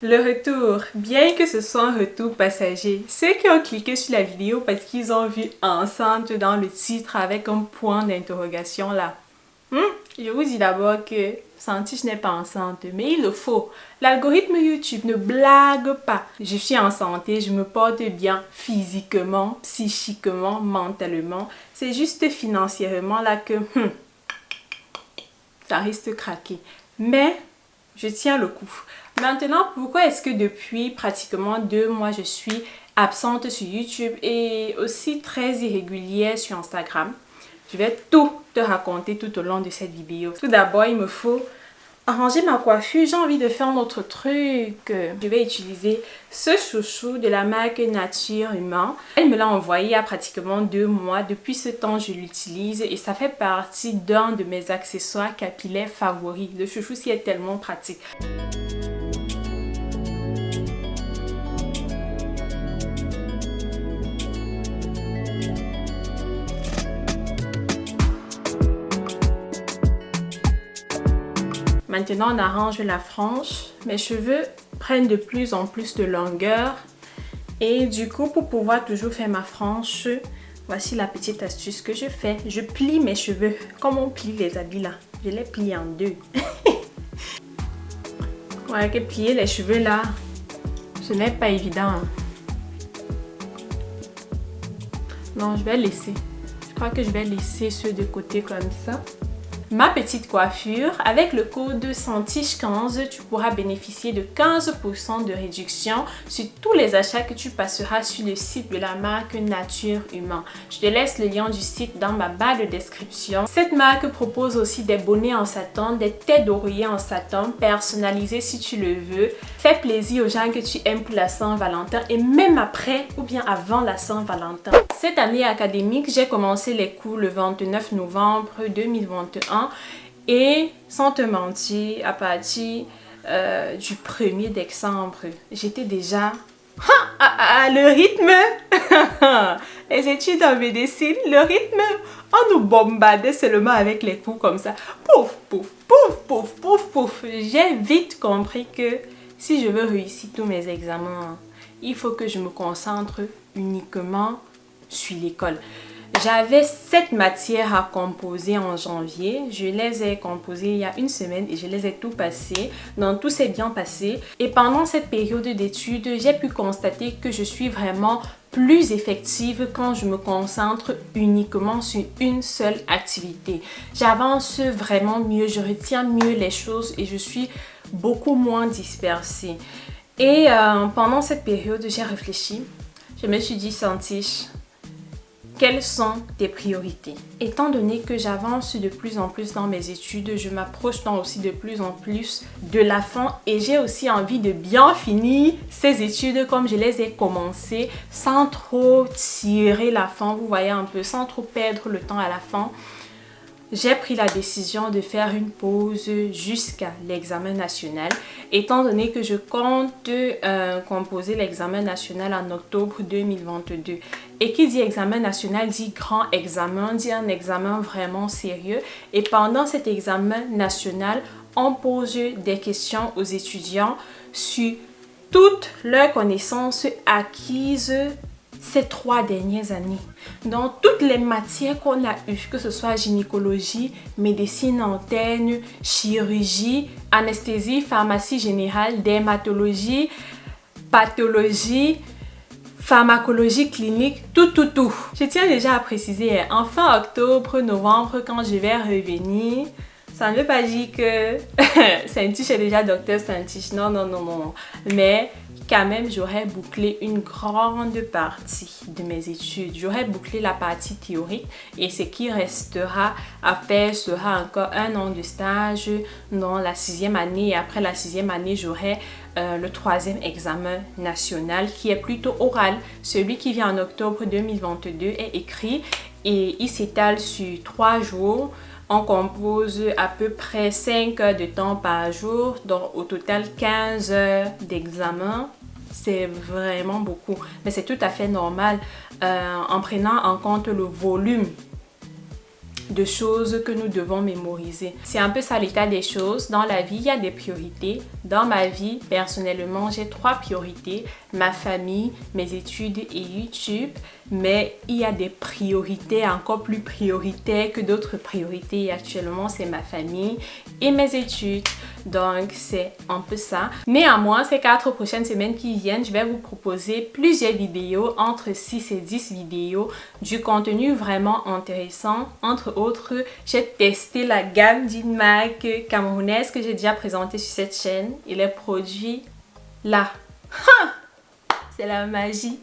Le retour, bien que ce soit un retour passager, ceux qui ont cliqué sur la vidéo parce qu'ils ont vu enceinte dans le titre avec un point d'interrogation là. Je vous dis d'abord que Santiche n'est pas enceinte, mais il le faut. L'algorithme YouTube ne blague pas. Je suis en santé, je me porte bien physiquement, psychiquement, mentalement. C'est juste financièrement là que ça risque de craquer. Mais je tiens le coup. Maintenant, pourquoi est-ce que depuis pratiquement 2 mois, je suis absente sur YouTube et aussi très irrégulière sur Instagram? Je vais tout te raconter tout au long de cette vidéo. Tout d'abord, il me faut arranger ma coiffure. J'ai envie de faire un autre truc. Je vais utiliser ce chouchou de la marque Nature Humain. Elle me l'a envoyé il y a pratiquement 2 mois. Depuis ce temps, je l'utilise et ça fait partie d'un de mes accessoires capillaires favoris. Le chouchou-ci est tellement pratique. Maintenant, on arrange la frange. Mes cheveux prennent de plus en plus de longueur. Et du coup, pour pouvoir toujours faire ma frange, voici la petite astuce que je fais. Je plie mes cheveux comme on plie les habits là. Je les plie en 2. Voilà que plier les cheveux là, ce n'est pas évident. Non, je vais laisser. Je crois que je vais laisser ceux de côté comme ça. Ma petite coiffure, avec le code SANTICHE15, tu pourras bénéficier de 15% de réduction sur tous les achats que tu passeras sur le site de la marque Nature Humain. Je te laisse le lien du site dans ma barre de description. Cette marque propose aussi des bonnets en satin, des têtes d'oreiller en satin personnalisées si tu le veux. Fais plaisir aux gens que tu aimes pour la Saint-Valentin et même après ou bien avant la Saint-Valentin. Cette année académique, j'ai commencé les cours le 29 novembre 2021 et sans te mentir, à partir du 1er décembre, j'étais déjà le rythme. Les études en médecine, le rythme, on nous bombardait seulement avec les cours comme ça. Pouf, pouf, pouf, pouf, pouf, pouf. J'ai vite compris que si je veux réussir tous mes examens, il faut que je me concentre uniquement sur l'école. J'avais 7 matières à composer en janvier. Je les ai composées il y a 1 semaine et je les ai tout passées. Donc tout s'est bien passé. Et pendant cette période d'études, j'ai pu constater que je suis vraiment plus effective quand je me concentre uniquement sur une seule activité. J'avance vraiment mieux, je retiens mieux les choses et je suis beaucoup moins dispersée. Et pendant cette période, j'ai réfléchi. Je me suis dit, Santiche, quelles sont tes priorités? Étant donné que j'avance de plus en plus dans mes études, je m'approche aussi de plus en plus de la fin et j'ai aussi envie de bien finir ces études comme je les ai commencées sans trop tirer la fin, vous voyez un peu, sans trop perdre le temps à la fin. J'ai pris la décision de faire une pause jusqu'à l'examen national, étant donné que je compte composer l'examen national en octobre 2022. Et qui dit examen national dit grand examen, dit un examen vraiment sérieux. Et pendant cet examen national, on pose des questions aux étudiants sur toutes leurs connaissances acquises ces 3 dernières années. Dans toutes les matières qu'on a eues, que ce soit gynécologie, médecine interne, chirurgie, anesthésie, pharmacie générale, dermatologie, pathologie, pharmacologie clinique, tout. Je tiens déjà à préciser, en fin octobre, novembre, quand je vais revenir, ça ne veut pas dire que Santiche est déjà docteur Santiche, non. Mais quand même, j'aurais bouclé une grande partie de mes études. J'aurais bouclé la partie théorique et ce qui restera à faire sera encore 1 an de stage dans la 6e année. Et après la 6e année, j'aurai le 3e examen national qui est plutôt oral. Celui qui vient en octobre 2022 est écrit et il s'étale sur 3 jours. On compose à peu près 5 heures de temps par jour, donc au total 15 heures d'examen. C'est vraiment beaucoup, mais c'est tout à fait normal en prenant en compte le volume de choses que nous devons mémoriser. C'est un peu ça l'état des choses. Dans la vie, il y a des priorités. Dans ma vie, personnellement, j'ai 3 priorités. Ma famille, mes études et YouTube. Mais il y a des priorités encore plus prioritaires que d'autres priorités. Et actuellement, c'est ma famille et mes études. Donc, c'est un peu ça. Néanmoins, ces 4 prochaines semaines qui viennent, je vais vous proposer plusieurs vidéos, entre 6 et 10 vidéos, du contenu vraiment intéressant. Entre autres, j'ai testé la gamme d'une marque camerounaise que j'ai déjà présentée sur cette chaîne. Et les produits, là, c'est la magie.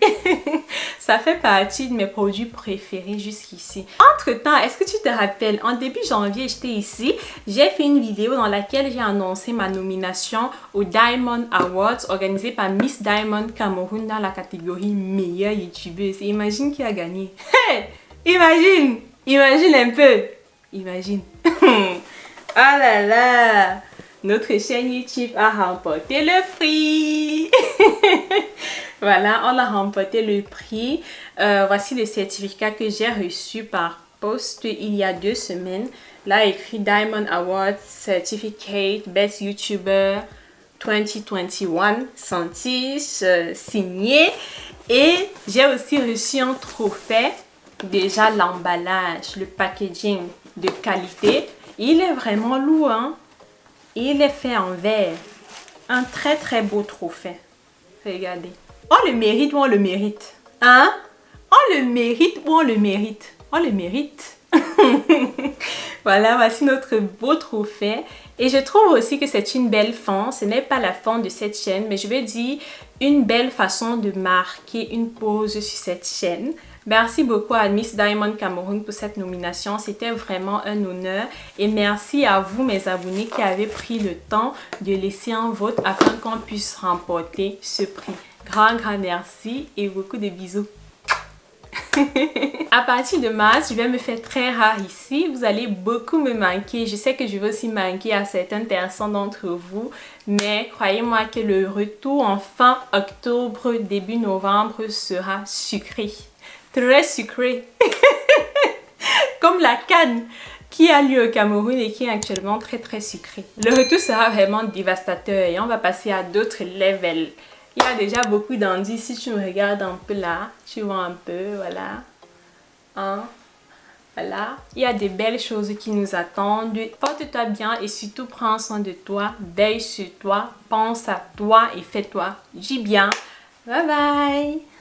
Ça fait partie de mes produits préférés jusqu'ici. Entre-temps, est-ce que tu te rappelles, en début janvier, j'étais ici, j'ai fait une vidéo dans laquelle j'ai annoncé ma nomination aux Diamond Awards organisés par Miss Diamond Cameroun dans la catégorie meilleure youtubeuse. Et imagine qui a gagné. Hey! Imagine! Imagine un peu! Imagine! Oh là là! Notre chaîne YouTube a remporté le prix. Voilà, on a remporté le prix. Voici le certificat que j'ai reçu par poste il y a 2 semaines. Là, écrit Diamond Awards Certificate Best YouTuber 2021 Santiche signé. Et j'ai aussi reçu un trophée. Déjà, l'emballage, le packaging de qualité. Il est vraiment lourd, hein? Il est fait en verre. Un très très beau trophée. Regardez. On le mérite ou on le mérite? Hein? On le mérite ou on le mérite? On le mérite. Voilà, voici notre beau trophée. Et je trouve aussi que c'est une belle fin. Ce n'est pas la fin de cette chaîne, mais je veux dire une belle façon de marquer une pause sur cette chaîne. Merci beaucoup à Miss Diamond Cameroun pour cette nomination. C'était vraiment un honneur. Et merci à vous, mes abonnés, qui avez pris le temps de laisser un vote afin qu'on puisse remporter ce prix. Grand merci et beaucoup de bisous. À partir de mars, je vais me faire très rare ici. Vous allez beaucoup me manquer. Je sais que je vais aussi manquer à certaines personnes d'entre vous. Mais croyez-moi que le retour en fin octobre, début novembre sera sucré. Très sucré. Comme la canne qui a lieu au Cameroun et qui est actuellement très très sucrée. Le retour sera vraiment dévastateur et on va passer à d'autres levels. Il y a déjà beaucoup d'indices. Si tu me regardes un peu là, tu vois un peu, voilà. Hein? Voilà. Il y a des belles choses qui nous attendent. Porte-toi bien et surtout prends soin de toi. Veille sur toi, pense à toi et fais-toi du bien. Bye bye!